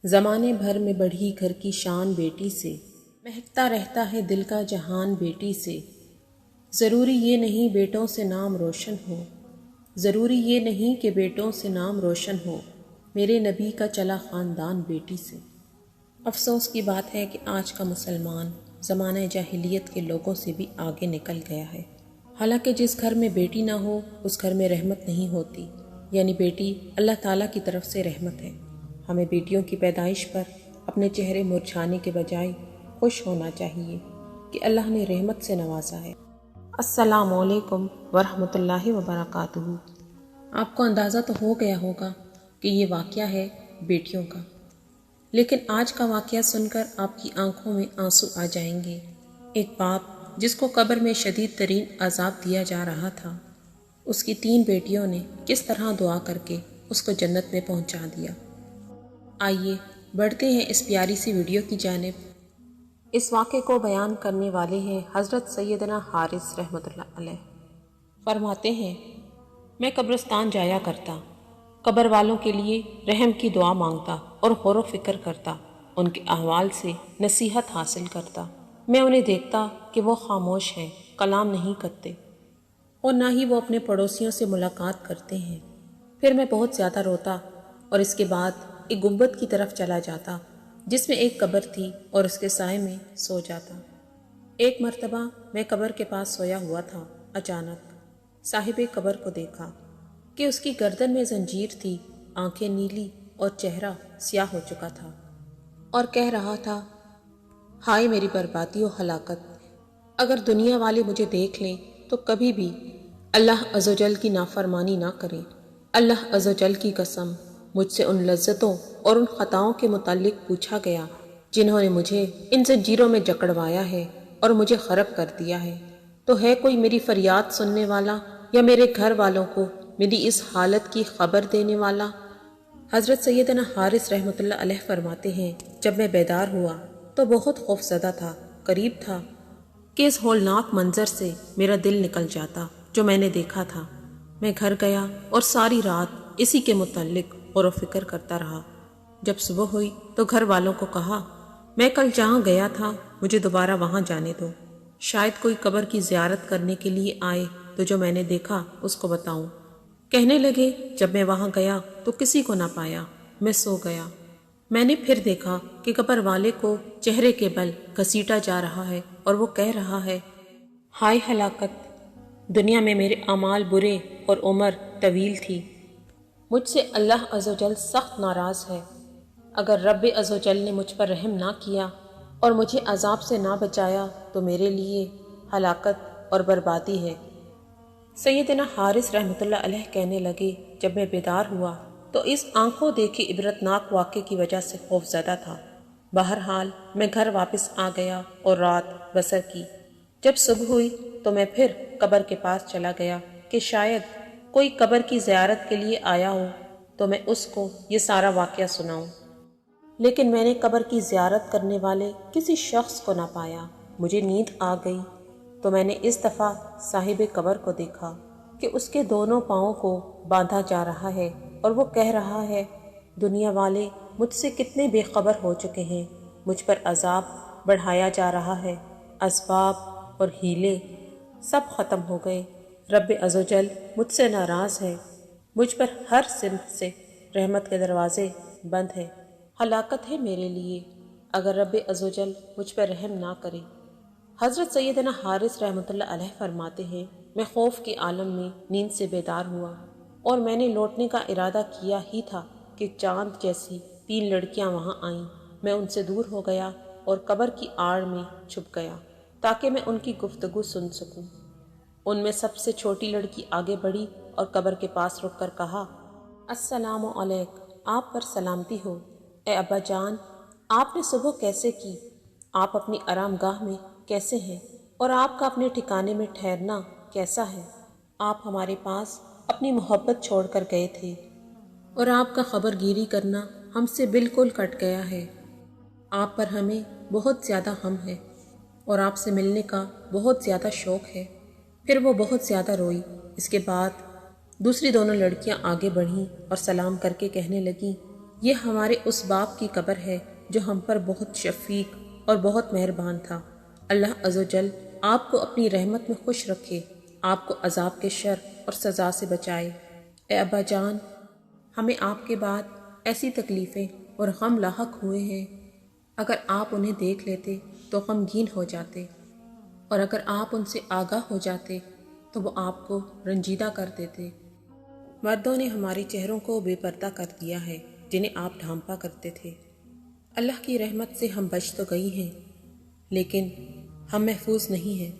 زمانے بھر میں بڑھی گھر کی شان بیٹی سے، مہکتا رہتا ہے دل کا جہان بیٹی سے۔ ضروری یہ نہیں بیٹوں سے نام روشن ہو، ضروری یہ نہیں کہ بیٹوں سے نام روشن ہو، میرے نبی کا چلا خاندان بیٹی سے۔ افسوس کی بات ہے کہ آج کا مسلمان زمانہ جاہلیت کے لوگوں سے بھی آگے نکل گیا ہے۔ حالانکہ جس گھر میں بیٹی نہ ہو اس گھر میں رحمت نہیں ہوتی، یعنی بیٹی اللہ تعالیٰ کی طرف سے رحمت ہے۔ ہمیں بیٹیوں کی پیدائش پر اپنے چہرے مرجھانے کے بجائے خوش ہونا چاہیے کہ اللہ نے رحمت سے نوازا ہے۔ السلام علیکم ورحمۃ اللہ وبرکاتہ۔ آپ کو اندازہ تو ہو گیا ہوگا کہ یہ واقعہ ہے بیٹیوں کا، لیکن آج کا واقعہ سن کر آپ کی آنکھوں میں آنسو آ جائیں گے۔ ایک باپ جس کو قبر میں شدید ترین عذاب دیا جا رہا تھا، اس کی 3 بیٹیوں نے کس طرح دعا کر کے اس کو جنت میں پہنچا دیا۔ آئیے بڑھتے ہیں اس پیاری سی ویڈیو کی جانب۔ اس واقعے کو بیان کرنے والے ہیں حضرت سیدنا حارث رحمۃ اللہ علیہ۔ فرماتے ہیں، میں قبرستان جایا کرتا، قبر والوں کے لیے رحم کی دعا مانگتا اور غور و فکر کرتا، ان کے احوال سے نصیحت حاصل کرتا۔ میں انہیں دیکھتا کہ وہ خاموش ہیں، کلام نہیں کرتے اور نہ ہی وہ اپنے پڑوسیوں سے ملاقات کرتے ہیں۔ پھر میں بہت زیادہ روتا اور اس کے بعد ایک گنبد کی طرف چلا جاتا جس میں ایک قبر تھی اور اس کے سائے میں سو جاتا۔ ایک مرتبہ میں قبر کے پاس سویا ہوا تھا، اچانک صاحب قبر کو دیکھا کہ اس کی گردن میں زنجیر تھی، آنکھیں نیلی اور چہرہ سیاہ ہو چکا تھا اور کہہ رہا تھا، ہائے میری بربادی و ہلاکت! اگر دنیا والے مجھے دیکھ لیں تو کبھی بھی اللہ عزوجل کی نافرمانی نہ کریں۔ اللہ عزوجل کی قسم، مجھ سے ان لذتوں اور ان خطاؤں کے متعلق پوچھا گیا جنہوں نے مجھے ان زنجیروں میں جکڑوایا ہے اور مجھے خراب کر دیا ہے، تو ہے کوئی میری فریاد سننے والا یا میرے گھر والوں کو میری اس حالت کی خبر دینے والا؟ حضرت سیدنا حارث رحمۃ اللہ علیہ فرماتے ہیں، جب میں بیدار ہوا تو بہت خوف زدہ تھا، قریب تھا کہ اس ہولناک منظر سے میرا دل نکل جاتا جو میں نے دیکھا تھا۔ میں گھر گیا اور ساری رات اسی کے متعلق غور و فکر کرتا رہا۔ جب صبح ہوئی تو گھر والوں کو کہا، میں کل جہاں گیا تھا مجھے دوبارہ وہاں جانے دو، شاید کوئی قبر کی زیارت کرنے کے لیے آئے تو جو میں نے دیکھا اس کو بتاؤں۔ کہنے لگے، جب میں وہاں گیا تو کسی کو نہ پایا، میں سو گیا۔ میں نے پھر دیکھا کہ قبر والے کو چہرے کے بل گھسیٹا جا رہا ہے اور وہ کہہ رہا ہے، ہائے ہلاکت! دنیا میں میرے اعمال برے اور عمر طویل تھی، مجھ سے اللہ عزوجل سخت ناراض ہے۔ اگر رب عزوجل نے مجھ پر رحم نہ کیا اور مجھے عذاب سے نہ بچایا تو میرے لیے ہلاکت اور بربادی ہے۔ سیدنا حارث رحمۃ اللہ علیہ کہنے لگے، جب میں بیدار ہوا تو اس آنکھوں دیکھے عبرتناک واقعے کی وجہ سے خوف زدہ تھا۔ بہرحال میں گھر واپس آ گیا اور رات بسر کی۔ جب صبح ہوئی تو میں پھر قبر کے پاس چلا گیا کہ شاید کوئی قبر کی زیارت کے لیے آیا ہو تو میں اس کو یہ سارا واقعہ سناؤں، لیکن میں نے قبر کی زیارت کرنے والے کسی شخص کو نہ پایا۔ مجھے نیند آ گئی تو میں نے اس دفعہ صاحب قبر کو دیکھا کہ اس کے دونوں پاؤں کو باندھا جا رہا ہے اور وہ کہہ رہا ہے، دنیا والے مجھ سے کتنے بے خبر ہو چکے ہیں، مجھ پر عذاب بڑھایا جا رہا ہے، اسباب اور ہیلے سب ختم ہو گئے، رب عزوجل مجھ سے ناراض ہے، مجھ پر ہر سمت سے رحمت کے دروازے بند ہیں، ہلاکت ہے میرے لیے اگر رب عزوجل مجھ پر رحم نہ کرے۔ حضرت سیدنا حارث رحمۃ اللہ علیہ فرماتے ہیں، میں خوف کے عالم میں نیند سے بیدار ہوا اور میں نے لوٹنے کا ارادہ کیا ہی تھا کہ چاند جیسی 3 لڑکیاں وہاں آئیں۔ میں ان سے دور ہو گیا اور قبر کی آڑ میں چھپ گیا تاکہ میں ان کی گفتگو سن سکوں۔ ان میں سب سے چھوٹی لڑکی آگے بڑھی اور قبر کے پاس رک کر کہا، السلام علیکم! آپ پر سلامتی ہو، اے ابا جان! آپ نے صبح کیسے کی؟ آپ اپنی آرام گاہ میں کیسے ہیں اور آپ کا اپنے ٹھکانے میں ٹھہرنا کیسا ہے؟ آپ ہمارے پاس اپنی محبت چھوڑ کر گئے تھے اور آپ کا خبر گیری کرنا ہم سے بالکل کٹ گیا ہے۔ آپ پر ہمیں بہت زیادہ غم ہے اور آپ سے ملنے کا بہت زیادہ شوق ہے۔ پھر وہ بہت زیادہ روئی۔ اس کے بعد دوسری دونوں لڑکیاں آگے بڑھیں اور سلام کر کے کہنے لگیں، یہ ہمارے اس باپ کی قبر ہے جو ہم پر بہت شفیق اور بہت مہربان تھا۔ اللہ عز و جل آپ کو اپنی رحمت میں خوش رکھے، آپ کو عذاب کے شر اور سزا سے بچائے۔ اے ابا جان، ہمیں آپ کے بعد ایسی تکلیفیں اور غم لاحق ہوئے ہیں، اگر آپ انہیں دیکھ لیتے تو غمگین ہو جاتے، اور اگر آپ ان سے آگاہ ہو جاتے تو وہ آپ کو رنجیدہ کر دیتے۔ مردوں نے ہمارے چہروں کو بے پردہ کر دیا ہے جنہیں آپ ڈھانپا کرتے تھے۔ اللہ کی رحمت سے ہم بچ تو گئی ہیں، لیکن ہم محفوظ نہیں ہیں۔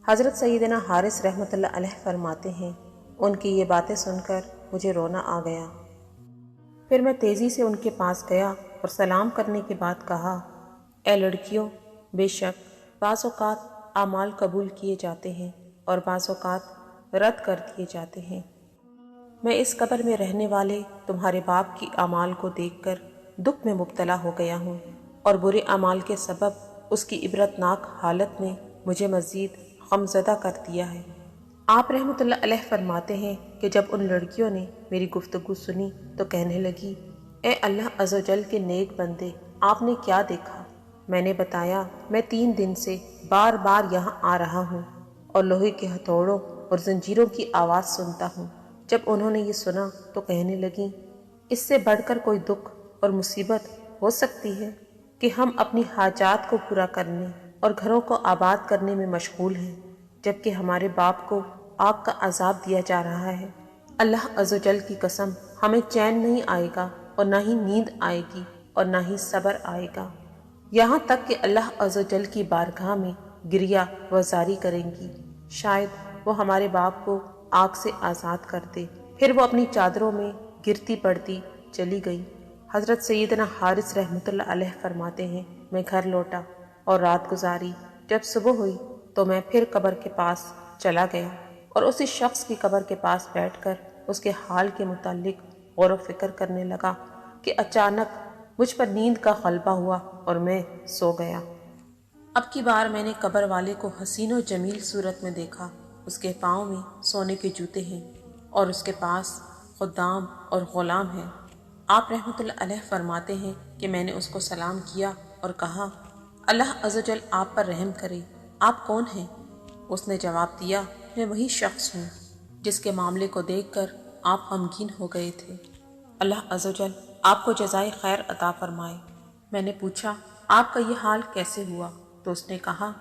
حضرت سیدنا حارث رحمۃ اللہ علیہ فرماتے ہیں، ان کی یہ باتیں سن کر مجھے رونا آ گیا۔ پھر میں تیزی سے ان کے پاس گیا اور سلام کرنے کے بعد کہا، اے لڑکیوں، بے شک بعض اوقات اعمال قبول کیے جاتے ہیں اور بعض اوقات رد کر دیے جاتے ہیں۔ میں اس قبر میں رہنے والے تمہارے باپ کی اعمال کو دیکھ کر دکھ میں مبتلا ہو گیا ہوں، اور برے اعمال کے سبب اس کی عبرتناک حالت نے مجھے مزید غمزدہ کر دیا ہے۔ آپ رحمۃ اللہ علیہ فرماتے ہیں کہ جب ان لڑکیوں نے میری گفتگو سنی تو کہنے لگی، اے اللہ عز و جل کے نیک بندے، آپ نے کیا دیکھا؟ میں نے بتایا، میں 3 دن سے بار بار یہاں آ رہا ہوں اور لوہے کے ہتھوڑوں اور زنجیروں کی آواز سنتا ہوں۔ جب انہوں نے یہ سنا تو کہنے لگیں، اس سے بڑھ کر کوئی دکھ اور مصیبت ہو سکتی ہے کہ ہم اپنی حاجات کو پورا کرنے اور گھروں کو آباد کرنے میں مشغول ہیں، جبکہ ہمارے باپ کو آگ کا عذاب دیا جا رہا ہے۔ اللہ عز و جل کی قسم، ہمیں چین نہیں آئے گا اور نہ ہی نیند آئے گی اور نہ ہی صبر آئے گا، یہاں تک کہ اللہ عز و جل کی بارگاہ میں گریہ وزاری کریں گی، شاید وہ ہمارے باپ کو آگ سے آزاد کر دے۔ پھر وہ اپنی چادروں میں گرتی پڑتی چلی گئی۔ حضرت سیدنا حارث رحمۃ اللہ علیہ فرماتے ہیں، میں گھر لوٹا اور رات گزاری۔ جب صبح ہوئی تو میں پھر قبر کے پاس چلا گیا اور اسی شخص کی قبر کے پاس بیٹھ کر اس کے حال کے متعلق غور و فکر کرنے لگا کہ اچانک مجھ پر نیند کا غلبہ ہوا اور میں سو گیا۔ اب کی بار میں نے قبر والے کو حسین و جمیل صورت میں دیکھا۔ اس کے پاؤں میں سونے کے جوتے ہیں اور اس کے پاس خدام اور غلام ہیں۔ آپ رحمۃ اللہ علیہ فرماتے ہیں کہ میں نے اس کو سلام کیا اور کہا، اللہ عز و جل آپ پر رحم کرے، آپ کون ہیں؟ اس نے جواب دیا، میں وہی شخص ہوں جس کے معاملے کو دیکھ کر آپ غمگین ہو گئے تھے۔ اللہ عز و جل آپ کو جزائے خیر عطا فرمائے۔ میں نے پوچھا، آپ کا یہ حال کیسے ہوا؟ تو اس نے کہا،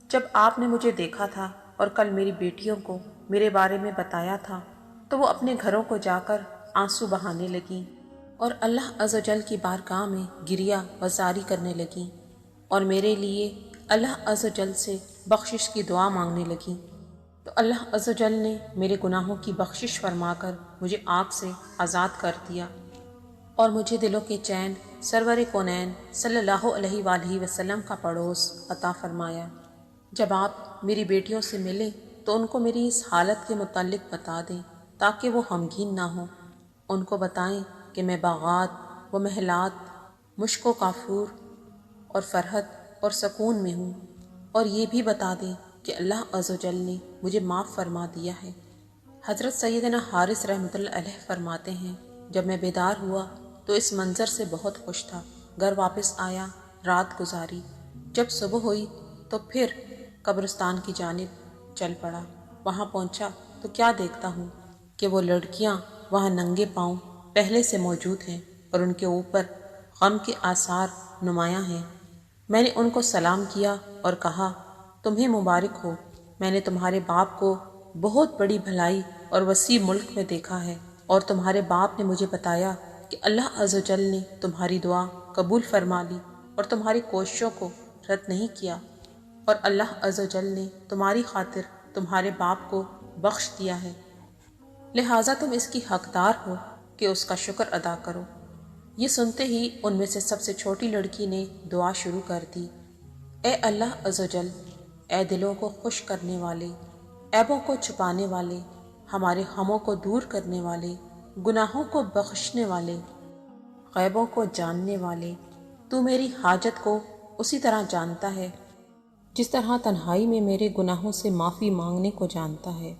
جب آپ نے مجھے دیکھا تھا اور کل میری بیٹیوں کو میرے بارے میں بتایا تھا تو وہ اپنے گھروں کو جا کر آنسو بہانے لگیں اور اللہ عز و جل کی بارگاہ میں گریہ وزاری کرنے لگیں اور میرے لیے اللہ عز و جل سے بخشش کی دعا مانگنے لگیں۔ تو اللہ عز و جل نے میرے گناہوں کی بخشش فرما کر مجھے آگ سے آزاد کر دیا اور مجھے دلوں کے چین سرور کونین صلی اللہ علیہ وآلہ وسلم کا پڑوس عطا فرمایا۔ جب آپ میری بیٹیوں سے ملیں تو ان کو میری اس حالت کے متعلق بتا دیں تاکہ وہ غمگین نہ ہوں۔ ان کو بتائیں کہ میں باغات و محلات، مشک و کافور اور فرحت اور سکون میں ہوں، اور یہ بھی بتا دیں کہ اللہ عز و جل نے مجھے معاف فرما دیا ہے۔ حضرت سیدنا حارث رحمۃ اللہ علیہ فرماتے ہیں، جب میں بیدار ہوا تو اس منظر سے بہت خوش تھا۔ گھر واپس آیا، رات گزاری۔ جب صبح ہوئی تو پھر قبرستان کی جانب چل پڑا۔ وہاں پہنچا تو کیا دیکھتا ہوں کہ وہ لڑکیاں وہاں ننگے پاؤں پہلے سے موجود ہیں اور ان کے اوپر غم کے آثار نمایاں ہیں۔ میں نے ان کو سلام کیا اور کہا، تمہیں مبارک ہو، میں نے تمہارے باپ کو بہت بڑی بھلائی اور وسیع ملک میں دیکھا ہے، اور تمہارے باپ نے مجھے بتایا کہ اللہ عز و جل نے تمہاری دعا قبول فرما لی اور تمہاری کوششوں کو رد نہیں کیا، اور اللہ عز و جل نے تمہاری خاطر تمہارے باپ کو بخش دیا ہے، لہٰذا تم اس کی حقدار ہو کہ اس کا شکر ادا کرو۔ یہ سنتے ہی ان میں سے سب سے چھوٹی لڑکی نے دعا شروع کر دی، اے اللہ عز و جل، اے دلوں کو خوش کرنے والے، عیبوں کو چھپانے والے، ہمارے غموں کو دور کرنے والے، گناہوں کو بخشنے والے، غیبوں کو جاننے والے، تو میری حاجت کو اسی طرح جانتا ہے جس طرح تنہائی میں میرے گناہوں سے معافی مانگنے کو جانتا ہے۔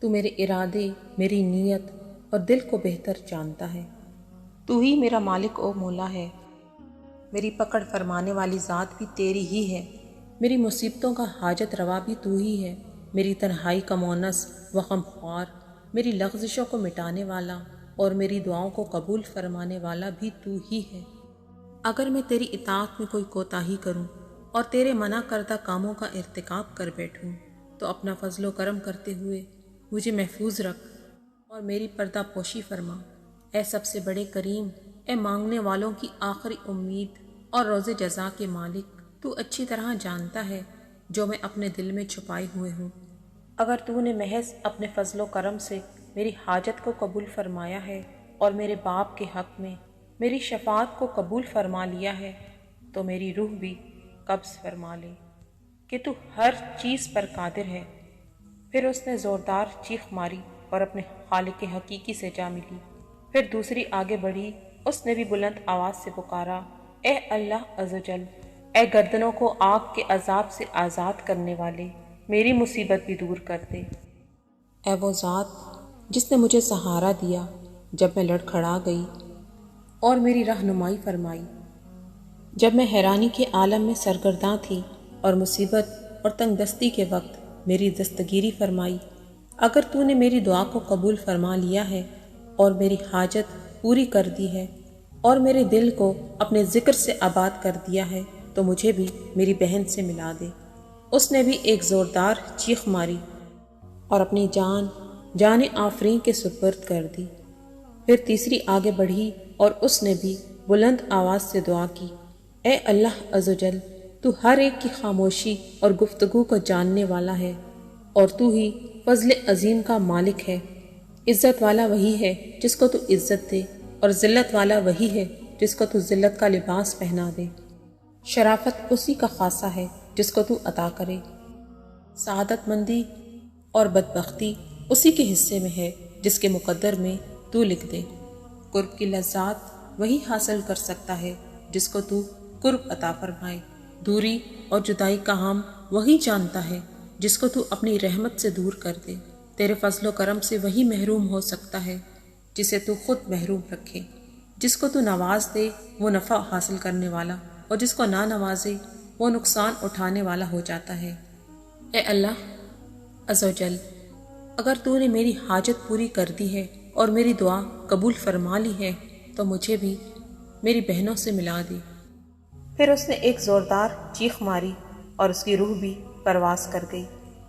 تو میرے ارادے، میری نیت اور دل کو بہتر جانتا ہے۔ تو ہی میرا مالک و مولا ہے، میری پکڑ فرمانے والی ذات بھی تیری ہی ہے، میری مصیبتوں کا حاجت روا بھی تو ہی ہے، میری تنہائی کا مونس و غمخوار، میری لغزشوں کو مٹانے والا اور میری دعاؤں کو قبول فرمانے والا بھی تو ہی ہے۔ اگر میں تیری اطاعت میں کوئی کوتاہی کروں اور تیرے منع کردہ کاموں کا ارتکاب کر بیٹھوں تو اپنا فضل و کرم کرتے ہوئے مجھے محفوظ رکھ اور میری پردہ پوشی فرما۔ اے سب سے بڑے کریم، اے مانگنے والوں کی آخری امید اور روز جزا کے مالک، تو اچھی طرح جانتا ہے جو میں اپنے دل میں چھپائے ہوئے ہوں۔ اگر تو نے محض اپنے فضل و کرم سے میری حاجت کو قبول فرمایا ہے اور میرے باپ کے حق میں میری شفاعت کو قبول فرما لیا ہے تو میری روح بھی قبض فرما لے کہ تو ہر چیز پر قادر ہے۔ پھر اس نے زوردار چیخ ماری اور اپنے خالق حقیقی سے جا ملی۔ پھر دوسری آگے بڑھی، اس نے بھی بلند آواز سے پکارا، اے اللہ عزوجل، اے گردنوں کو آگ کے عذاب سے آزاد کرنے والے، میری مصیبت بھی دور کر دے۔ اے وہ ذات جس نے مجھے سہارا دیا جب میں لڑکھڑا گئی اور میری رہنمائی فرمائی جب میں حیرانی کے عالم میں سرگرداں تھی اور مصیبت اور تنگ دستی کے وقت میری دستگیری فرمائی۔ اگر تو نے میری دعا کو قبول فرما لیا ہے اور میری حاجت پوری کر دی ہے اور میرے دل کو اپنے ذکر سے آباد کر دیا ہے تو مجھے بھی میری بہن سے ملا دے۔ اس نے بھی ایک زوردار چیخ ماری اور اپنی جان آفرین کے سپرد کر دی۔ پھر تیسری آگے بڑھی اور اس نے بھی بلند آواز سے دعا کی، اے اللہ عزوجل، تو ہر ایک کی خاموشی اور گفتگو کو جاننے والا ہے اور تو ہی فضل عظیم کا مالک ہے۔ عزت والا وہی ہے جس کو تو عزت دے اور ذلت والا وہی ہے جس کو تو ذلت کا لباس پہنا دے۔ شرافت اسی کا خاصہ ہے جس کو تو عطا کرے، سعادت مندی اور بدبختی اسی کے حصے میں ہے جس کے مقدر میں تو لکھ دے۔ قرب کی لذات وہی حاصل کر سکتا ہے جس کو تو قرب عطا فرمائے۔ دوری اور جدائی کا ہم وہی جانتا ہے جس کو تو اپنی رحمت سے دور کر دے۔ تیرے فضل و کرم سے وہی محروم ہو سکتا ہے جسے تو خود محروم رکھے۔ جس کو تو نواز دے وہ نفع حاصل کرنے والا اور جس کو نہ نوازے وہ نقصان اٹھانے والا ہو جاتا ہے۔ اے اللہ عزوجل، اگر تو نے میری حاجت پوری کر دی ہے اور میری دعا قبول فرما لی ہے تو مجھے بھی میری بہنوں سے ملا دی۔ پھر اس نے ایک زوردار چیخ ماری اور اس کی روح بھی پرواز کر گئی۔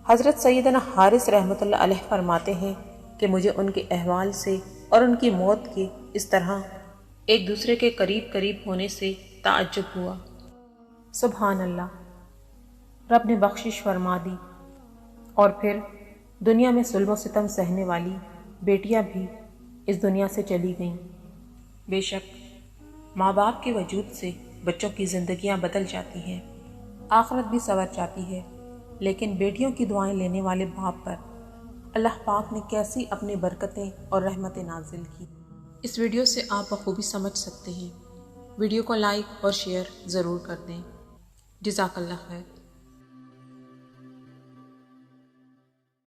حضرت سیدنا حارث رحمۃ اللہ علیہ فرماتے ہیں کہ مجھے ان کے احوال سے اور ان کی موت کے اس طرح ایک دوسرے کے قریب ہونے سے تعجب ہوا۔ سبحان اللہ، رب نے بخشش فرما دی اور پھر دنیا میں ظلم و ستم سہنے والی بیٹیاں بھی اس دنیا سے چلی گئیں۔ بے شک ماں باپ کے وجود سے بچوں کی زندگیاں بدل جاتی ہیں، آخرت بھی سنور جاتی ہے، لیکن بیٹیوں کی دعائیں لینے والے باپ پر اللہ پاک نے کیسی اپنی برکتیں اور رحمتیں نازل کی، اس ویڈیو سے آپ بخوبی سمجھ سکتے ہیں۔ ویڈیو کو لائک اور شیئر ضرور کر دیں۔ جزاک اللہ خیر۔